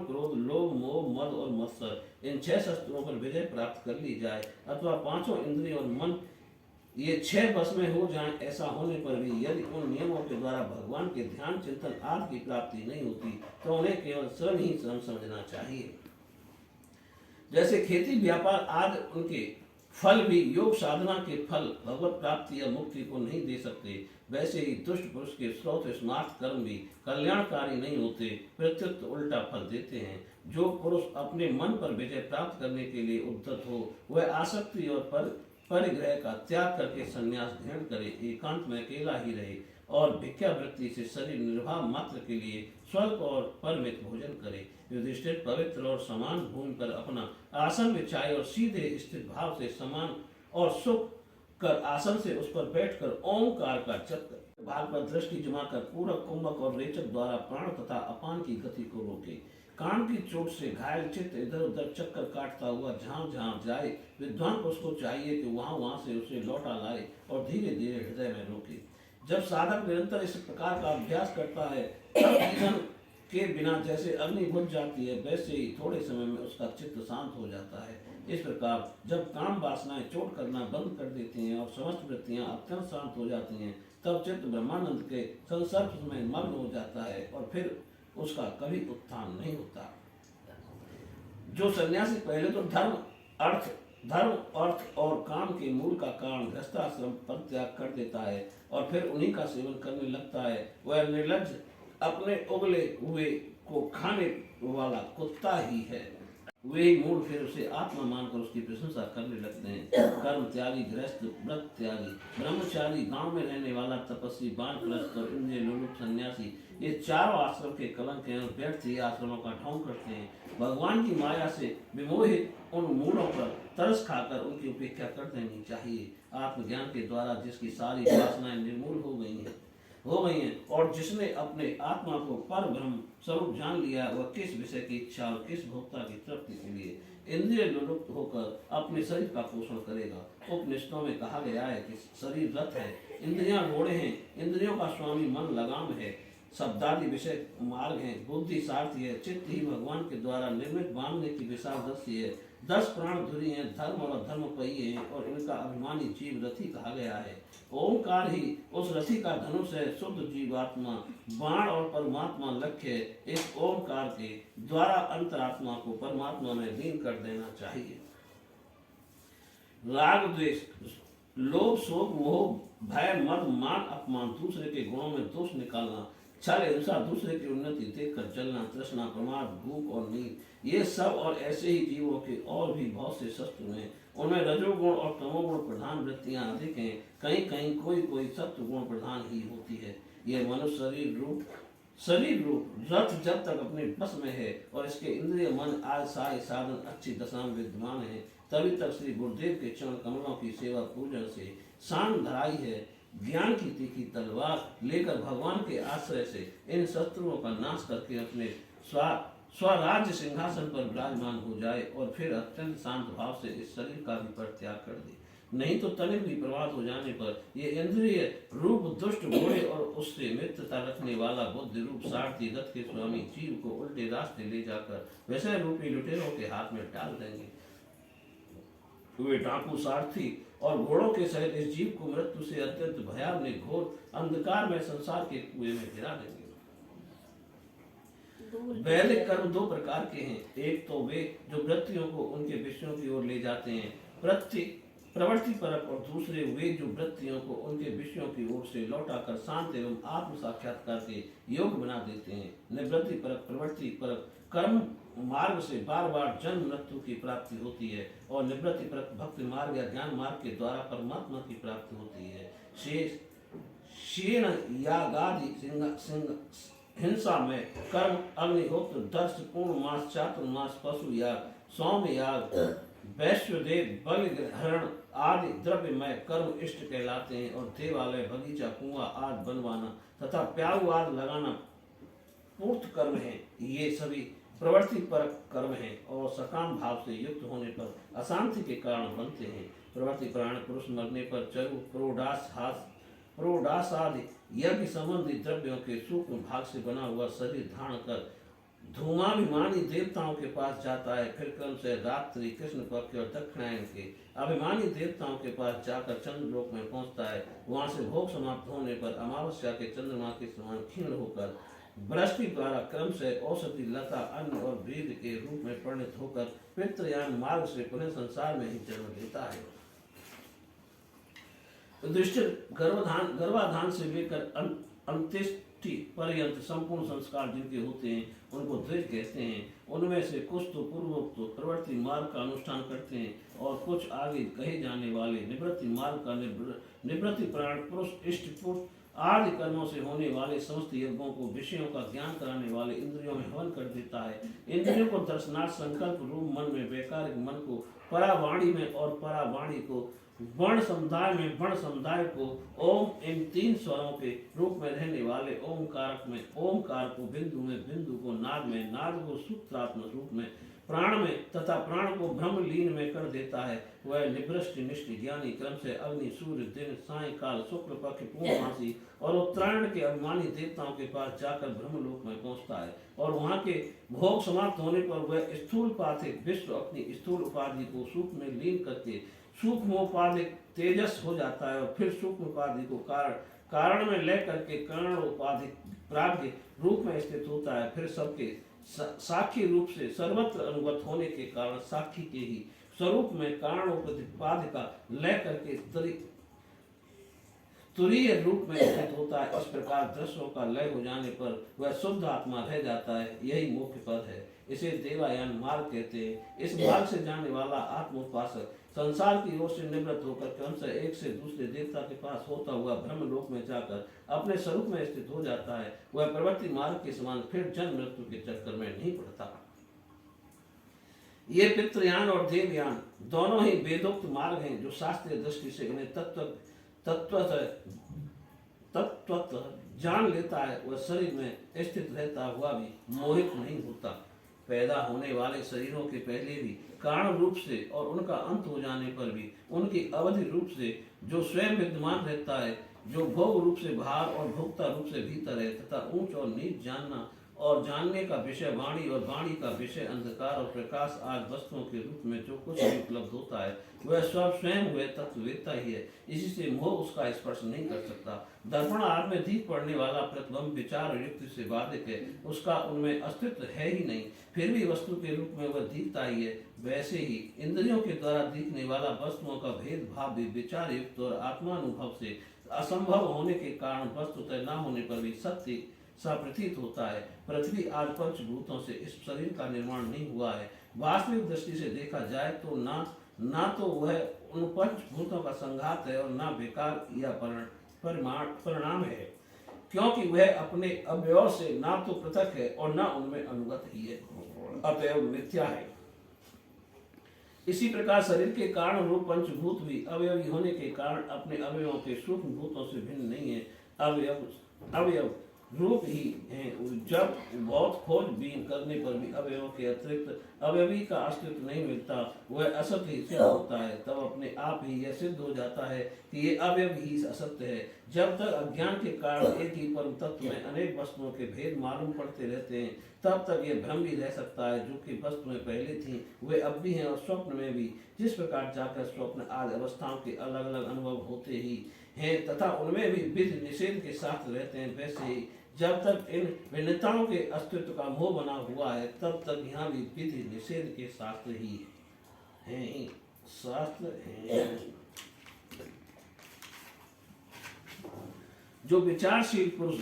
क्रोध लोभ मोह मद और मत्सर, इन 6 शस्त्रों पर विजय प्राप्त कर ली जाए, अथवा 5 इंद्रिय और मन ये 6 बस में हो जाएं। ऐसा होने पर भी यदि उन नियमों के द्वारा भगवान के ध्यान चिंतन आदि की प्राप्ति नहीं होती, तो उन्हें केवल श्रम ही श्रम समझना चाहिए। जैसे खेती व्यापार आदि उनके फल भी योग साधना के फल भगवत प्राप्ति या मुक्ति को नहीं दे सकते, वैसे ही दुष्ट पुरुष के स्रोत स्मार्थ कर्म भी कल्याणकारी नहीं होते, प्रत्युत उल्टा फल देते हैं। जो पुरुष अपने मन पर विजय प्राप्त करने के लिए उद्यत हो, वह आसक्ति और परिग्रह का त्याग करके संन्यास ग्रहण करे, एकांत में अकेला ही रहे और भिक्षावृत्ति से शरीर निर्वाह मात्र के लिए स्वल्प और परिमित भोजन करे। युधिष्ठिर पवित्र और समान भूमि पर अपना आसन बिछाए और सीधे स्थित भाव से समान और सुख कर आसन से उस पर बैठकर ओंकार का जप करे। भाग पर दृष्टि जमाकर पूरक कुंभक और रेचक द्वारा प्राण तथा अपान की गति को रोके। कान की चोट से घायल चित्त इधर उधर चक्कर काटता हुआ जहां जहां जाए, विद्वान को उसको चाहिए कि वहां से उसे लौटा लाए और धीरे धीरे हृदय में रोके। जब साधक निरंतर इस प्रकार का अभ्यास करता है, तब ईंधन के बिना जैसे अग्नि बुझ जाती है, वैसे ही थोड़े समय में उसका चित्त शांत हो जाता है। इस प्रकार जब काम वासनाएं चोट करना बंद कर देती हैं और समस्त वृत्तियां अत्यंत शांत हो जाती हैं, तब चित्त ब्रह्मानंद के संसर्ग में मग्न हो जाता है और फिर उसका कभी उत्थान नहीं होता। जो सन्यासी पहले तो धर्म अर्थ और काम के मूल का कारण गृहस्थाश्रम परित्याग कर देता है और फिर उन्हीं का सेवन करने लगता है, वह निर्लज्ज अपने उगले हुए को खाने वाला कुत्ता ही है। वे मूल फिर उसे आत्मा मानकर उसकी प्रशंसा करने लगते हैं। कर्म त्यागी गृहस्थ, व्रत त्यागी ब्रह्मचारी, गांव में रहने वाला तपस्वी, वानप्रस्थ और इंद्रिय लोलुप सन्यासी, ये चारों आश्रम के कलंक हैं और व्यर्थ ही आश्रमों का ढोंग करते हैं। भगवान की माया से विमोहित उन मूलों पर तरस खाकर उनकी उपेक्षा कर देनी चाहिए। आत्मज्ञान के द्वारा जिसकी सारी वासनाएं निर्मूल हो गई हैं और जिसने अपने आत्मा को पर ब्रह्म स्वरूप जान लिया, वह किस विषय की इच्छा और किस भोक्ता की तृप्ति के लिए इंद्रिय लुप्त होकर अपने शरीर का पोषण करेगा। उपनिषदों में कहा गया है कि शरीर रथ है, इंद्रियां घोड़े हैं, इंद्रियों का स्वामी मन लगाम है, शब्दादि विषय मार्ग है, बुद्धि सारथी है, चित्त ही भगवान के द्वारा निर्मित बांधने की विशाल दस्ती है, 10 प्राण धुरी हैं, धर्म और अधर्म पहिए हैं और इनका अभिमानी जीव रथी कहा गया है। ओंकार ही उस रथी का धनुष है, शुद्ध जीवात्मा बाण और परमात्मा लक्ष्य है। इस ओंकार के द्वारा अंतरात्मा को परमात्मा में लीन कर देना चाहिए। राग द्वेष, लोभ शोक मोह भय मद मान अपमान, दूसरे के गुणों में दोष निकालना, छल हिंसा, दूसरे की उन्नति देखकर जलना, तृष्णा प्रमाद भूख और नींद, ये सब और ऐसे ही जीवों के और भी बहुत से शत्रु हैं। उनमें रजोगुण और तमोगुण प्रधान वृत्तियां अधिक हैं, कहीं कहीं कोई सत्व गुण प्रधान ही होती है। यह मनुष्य शरीर रूप रथ जब तक अपने बस में है और इसके इंद्रिय मन आज साधन अच्छी दशा में विद्यमान है, तभी तक श्री गुरुदेव के चरण कमलों की सेवा पूजन से शान धराई है। ज्ञान की तीखी तलवार लेकर भगवान के आश्रय से इन शत्रुओं का नाश करके अपने स्वराज्य सिंहासन पर विराजमान हो जाए और फिर अत्यंत शांत भाव से इस शरीर का भी परित्याग कर दे। नहीं तो तनिक भी प्रवाद हो जाने पर ये इंद्रिय रूप दुष्ट घोड़े और उससे मित्रता रखने वाला बुद्धि रूप सारथी रथ के स्वामी जीव को उल्टे रास्ते ले जाकर वैसे रूपी लुटेरों के हाथ में डाल देंगे। वे डाकू सारथी और घोड़ों के सहित इस जीव को मृत्यु से अत्यंत भयावह घोर अंधकार में संसार के कुएं में गिरा देंगे। वैदिक कर्म 2 प्रकार के हैं। एक तो वे जो वृत्तियों को उनके विषयों की ओर ले जाते हैं, प्रवृत्ति परक, और दूसरे वे जो वृत्तियों को उनके विषयों की ओर से लौटाकर शांत एवं आत्म साक्षात्कार के योग बना देते हैं। निवृत्ति परक प्रवृत्ति परक कर्म मार्ग से बार बार जन्म मृत्यु की प्राप्ति होती है और निवृत्ति परक भक्ति मार्ग या ज्ञान मार्ग के द्वारा परमात्मा की प्राप्ति होती है। शेष यागादि हिंसा में कर्म अग्निहोत्र दर्श पूर्ण मास चातुर्मास पशु याग सौम्य याग वैश्वदेव बलिहरण आदि द्रव्यमय कर्म इष्ट कहलाते हैं और देवालय बगीचा कुआं आदि बनवाना तथा प्याऊ आदि लगाना पूर्त कर्म है। ये सभी प्रवृत्ति पर कर्म है और सकाम भाव से युक्त होने पर अशांति के कारण बनते हैं। प्रवृत्ति प्राण पुरुष मरने पर चरु प्रोडास आदि यज्ञ संबंधी द्रव्यों के सूक्ष्म भाग से बना हुआ शरीर धारण कर धूमाभिमानी देवताओं के पास जाता है। फिर क्रम से रात्रि कृष्ण पक्ष और दक्षिणायन के अभिमानी देवताओं के पास जाकर चंद्रलोक में पहुंचता है। वहां से भोग समाप्त होने पर अमावस्या के चंद्रमा के समान क्षीण होकर बृहस्पति द्वारा क्रम से औषधि लता अन्न और बीज के रूप में परिणत होकर पितृयान मार्ग से पुनः संसार में ही जन्म लेता है। युधिष्ठिर गर्भाधान से लेकर अंत्येष्टि पर्यंत संपूर्ण संस्कार जिनके होते हैं उनको द्विज कहते हैं। उनमें से कुछ तो पूर्वोक्त प्रवृत्ति मार्ग का अनुष्ठान करते हैं और कुछ आगे कहे जाने वाले निवृत्ति मार्ग का निवृत्ति प्राण पुरुष इष्ट पुरुष आदि कर्मों से होने वाले समस्त यज्ञों को विषयों का ज्ञान कराने वाले इंद्रियों में हवन कर देता है। इंद्रियों को दर्शनार्थ संकल्प रूप मन में वैकारिक मन को परावाणी में और परावाणी को वर्ण समुदाय में वर्ण समुदाय को ओम इन तीन स्वरों के रूप में रहने वाले ओमकार में ओमकार को बिंदु में बिंदु को नाद में नाद को सूत्रात्मक रूप में प्राण में तथा प्राण को ब्रह्म लीन में कर देता है। वह निवृष्टि निष्ठ ज्ञानी क्रम से अग्नि सूर्य दिन सायकाल शुक्ल पक्ष पूर्णमासी और उत्तरायण के अभिमानी देवताओं के पास जाकर ब्रह्मलोक में पहुंचता है और वहां के भोग समाप्त होने पर वह स्थूल पार्थिव विश्व अपनी स्थूल उपाधि को सूक्ष्म में लीन करके सूक्ष्मोपाधिक तेजस हो जाता है और फिर सूक्ष्म उपाधि को कारण में ले करके कर्ण उपाधिक प्राग्ञ रूप में स्थित होता है। फिर सबके साक्षी रूप से सर्वत्र अनुगत होने के कारण साक्षी के ही स्वरूप में कारण उपाधिका लय करके तुरीय रूप में स्थित होता है। इस प्रकार दृश्यों का लय हो जाने पर वह शुद्ध आत्मा रह जाता है। यही मुख्य पद है। इसे देवायान मार्ग कहते हैं। इस मार्ग से जाने वाला आत्मोपासक संसार की ओर से निवृत्त होकर क्रम से एक से दूसरे देवता के पास होता हुआ ब्रह्मलोक में जाकर अपने स्वरूप में स्थित हो जाता है। वह प्रवृत्ति मार्ग के समान फिर जन्म मृत्यु के चक्कर में नहीं पड़ता। ये पितृयान और देवयान दोनों ही वेदोक्त मार्ग हैं जो शास्त्रीय दृष्टि से इन्हें तत्व जान लेता है। वह शरीर में स्थित रहता हुआ भी मोहित नहीं होता। पैदा होने वाले शरीरों के पहले भी कारण रूप से और उनका अंत हो जाने पर भी उनकी अवधि रूप से जो स्वयं विद्यमान रहता है, जो भोग रूप से बाहर और भोक्ता रूप से भीतर है तथा ऊंच और नीच जानना और जानने का विषय वाणी और वाणी का विषय अंधकार और प्रकाश आदि वस्तुओं के रूप में जो कुछ भी उपलब्ध होता है वह सब स्वयं हुए तत्ववेत्ता ही है। इसी से मोह उसका स्पर्श नहीं कर सकता। दर्पण आदि में दीख पड़ने वाला प्रतिबिंब विचार और युक्ति से बाधित है, उसका उनमें अस्तित्व है ही नहीं, फिर भी वस्तु के रूप में वह दिखता ही है। वैसे ही इंद्रियों के द्वारा दिखने वाला वस्तुओं का भेदभाव भी विचार युक्त और आत्मानुभव से असंभव होने के कारण वस्तुतः न होने पर भी सत्य सा प्रतीत होता है। पृथ्वी आज पंचभूतों से इस शरीर का निर्माण नहीं हुआ है। वास्तविक दृष्टि से देखा जाए तो ना तो वह उन पंचभूतों का संघात है और ना बेकार या परिणाम है, क्योंकि वह अपने अवयव से ना तो पृथक है और ना उनमें अनुगत ही है, अतएव मिथ्या है। इसी प्रकार शरीर के कारण रूप पंचभूत भी अवयवी होने के कारण अपने अवयवों के सूक्ष्म भूतों से भिन्न नहीं है। अवयव रूप ही है। जब बहुत खोजबीन करने पर भी अवयवों के अतिरिक्त अवयवी का अस्तित्व नहीं मिलता, वह असत्य ही सिद्ध होता है। तब अपने आप ही यह सिद्ध हो जाता है कि ये अवयव ही असत्य है। जब तक अज्ञान के कारण एक ही परम तत्व में अनेक वस्तुओं के भेद मालूम पड़ते रहते हैं, तब तक ये भ्रम भी रह सकता है। जो कि वस्तुएं पहले थीं वे अब भी हैं और स्वप्न में भी जिस प्रकार जाकर स्वप्न आदि अवस्थाओं के अलग अलग अनुभव होते ही हैं तथा उनमें भी विधि निषेध के साथ रहते हैं, वैसे ही जब तक इन भिन्नताओं के अस्तित्व का मोह बना हुआ है तब तक यहाँ भी विधि निषेध के शास्त्र ही हैं, शास्त्र हैं। जो विचारशील पुरुष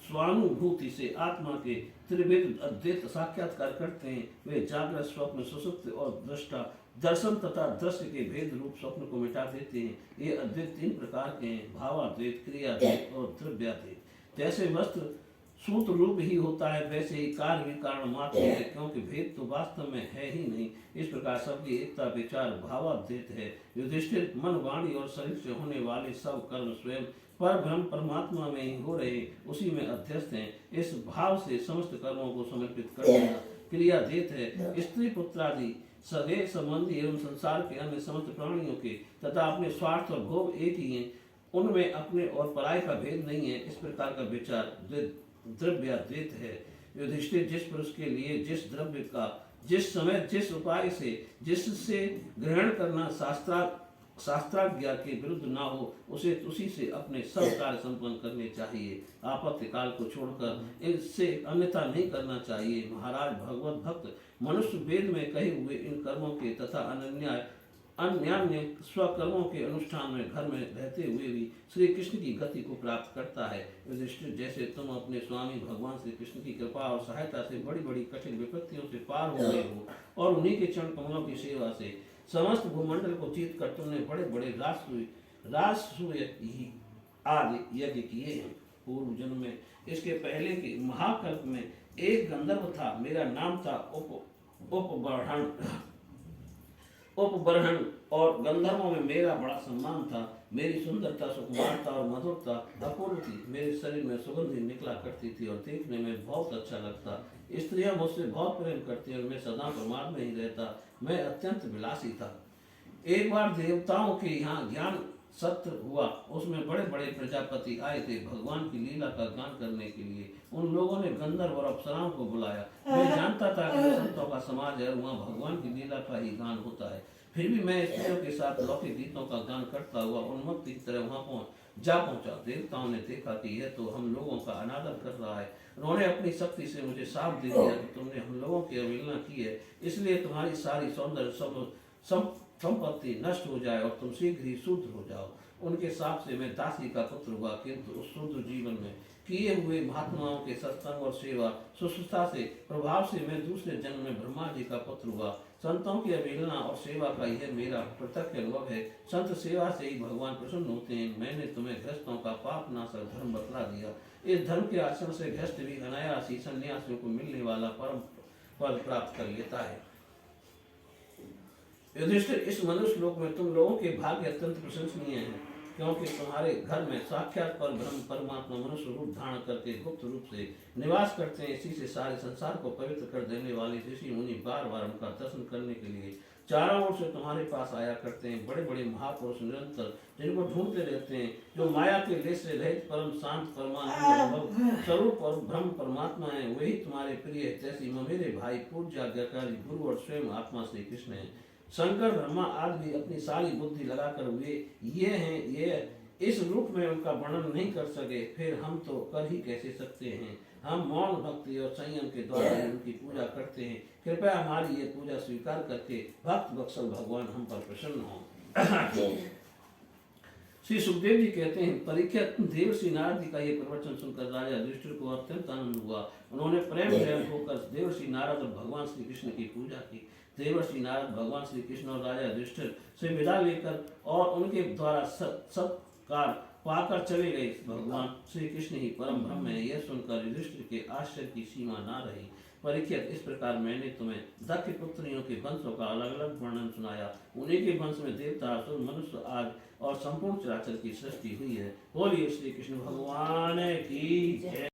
स्वानुभूति से आत्मा के त्रिविध अद्वैत साक्षात्कार करते हैं, वे जागृत स्वप्न सुषुप्ति और दृष्टा दर्शन तथा दृश्य के भेद रूप स्वप्न को मिटा देते हैं। ये अद्वैत तीन प्रकार के हैं, भावाद्वैत, क्रियाद्वैत और द्रव्याद्वैत। जैसे वस्त्र सूत्र रूप ही होता है वैसे ही कार्य भी कारण मात्र है, क्योंकि भेद तो वास्तव में है ही नहीं। इस प्रकार सबकी एकता विचार भावाद्वैत है। युधिष्ठिर मन वाणी और शरीर से होने वाले सब कर्म स्वयं पर ब्रह्म परमात्मा में ही हो रहे, उसी में अध्यस्त हैं। इस भाव से समस्त कर्मों को समर्पित कर देना क्रियाधीत है। स्त्री पुत्रादि सगे संबंधी एवं संसार के अन्य समस्त प्राणियों के तथा अपने स्वार्थ और भोग एक ही हैं, उनमें अपने और पराय का भेद नहीं है। इस प्रकार का विचार द्रव्यातीत है। युधिष्ठिर, जिस पुरुष के लिए जिस द्रव्य का जिस समय जिस उपाय से जिससे ग्रहण करना शास्त्राज्ञा के विरुद्ध ना हो, उसे उसी से अपने सब कार्य संपन्न करने चाहिए। आपत्ति काल को छोड़कर इससे अन्यथा नहीं करना चाहिए। महाराज, भगवत भक्त मनुष्य वेद में कहे हुए इन कर्मों के तथा अन्यान्य स्वकर्मों के अनुष्ठान में घर में रहते हुए भी श्री कृष्ण की गति को प्राप्त करता है। युधिष्ठिर, जैसे तुम अपने स्वामी भगवान श्री कृष्ण की कृपा और सहायता से बड़ी बड़ी कठिन विपत्तियों से पार हो गए हो और उन्हीं के चरण कमलों की सेवा से समस्त भूमंडल को जीत कर तुमने बड़े बड़े राजसूय आदि यज्ञ किए हैं। पूर्व जन्म में, इसके पहले के महाकल्प में एक गंधर्व था, मेरा नाम था उपबरहण और गंधर्वों में मेरा बड़ा सम्मान था। मेरी सुंदरता, सुकुमारता और मधुरता अपूर्व थी। मेरे शरीर में सुगंधी निकला करती थी और देखने में बहुत अच्छा लगता। स्त्रियां मुझसे बहुत प्रेम करती और मैं सदा प्रमाद में ही रहता। मैं अत्यंत विलासी था। एक बार देवताओं के यहाँ ज्ञान सत्र हुआ, उसमें बड़े बड़े प्रजापति आए थे भगवान की लीला का गान करने के लिए। उन लोगों ने गंधर्व और अप्सराओं को बुलाया। मैं जानता था कि संतों का समाज है, वहाँ भगवान की लीला का ही गान होता है, फिर भी मैं स्त्रियों के साथ लौकिक गीतों का गान करता हुआ उन्मत्त की तरह वहाँ जा पहुंचा। देवताओं ने देखा कि यह तो हम लोगों का अनादर कर रहा है। उन्होंने अपनी शक्ति से मुझे साफ दे दिया कि तुमने हम लोगों की अवहेलना की है, इसलिए तुम्हारी सारी सौंदर्य संपत्ति नष्ट हो जाए और तुम शीघ्र ही शूद्र हो जाओ। उनके साप से मैं दासी का पुत्र हुआ, किंतु उस शूद्र जीवन में किए हुए महात्माओं के सत्संग और सेवा सुश्रुता से प्रभाव से मैं दूसरे जन्म में ब्रह्मा जी का पुत्र हुआ। संतों की अवहेलना और सेवा का यह मेरा प्रत्यक्ष अनुभव है। संत सेवा से ही भगवान प्रसन्न होते हैं। मैंने तुम्हें गृहस्थों का पाप नाशक धर्म बतला दिया। इस धर्म के आचरण से गृहस्थ भी अनायास ही सन्यासियों को मिलने वाला परम पद प्राप्त कर लेता है। युधिष्ठिर, इस मनुष्य लोक में तुम लोगों के भाग्य अत्यंत प्रशंसनीय हैं, क्योंकि तुम्हारे घर में साक्षात पर ब्रह्म परमात्मा मनुष्य रूप धारण करके गुप्त रूप से निवास करते हैं। इसी से सारे संसार को पवित्र कर देने वाले ऋषि मुनि बार बार उनका दर्शन करने के लिए चारों ओर से तुम्हारे पास आया करते हैं। बड़े बड़े महापुरुष निरंतर जिनको ढूंढते रहते हैं, जो माया के लेस से रहित परम शांत परमानंद स्वरूप और ब्रह्म परमात्मा है, वही तुम्हारे प्रिय तैसी मेरे भाई पूज्य आज्ञाकारी गुरु और स्वयं आत्मा श्री कृष्ण है। शंकर, ब्रह्मा आदि भी अपनी सारी बुद्धि लगाकर वे ये हैं, ये इस रूप में उनका वर्णन नहीं कर सके, फिर हम तो कर ही कैसे सकते हैं। हम मौन भक्ति और संयम के द्वारा उनकी पूजा करते हैं। कृपया हमारी ये पूजा स्वीकार करके भक्त वत्सल भगवान हम पर प्रसन्न हों। श्री सुखदेव जी कहते हैं, परीक्षित, देवर्षि नारद जी का ये प्रवचन सुनकर राजा युधिष्ठिर को अत्यंत आनंद हुआ। उन्होंने प्रेम होकर देवर्षि नारद और भगवान श्री कृष्ण की पूजा की। देवर्षि नारद भगवान श्री कृष्ण और राजा युधिष्ठिर से विदा लेकर और उनके द्वारा सत्कार पाकर चले गए। भगवान श्री कृष्ण ही परम ब्रह्म है, यह सुनकर युधिष्ठिर के आश्चर्य की सीमा न रही। परीक्षित, इस प्रकार मैंने तुम्हें दक्ष पुत्रियों के वंशों का अलग अलग वर्णन सुनाया। उन्हीं के वंश में देवता, असुर, मनुष्य आदि और संपूर्ण चराचर की सृष्टि हुई है। बोलिए श्री कृष्ण भगवान की जय।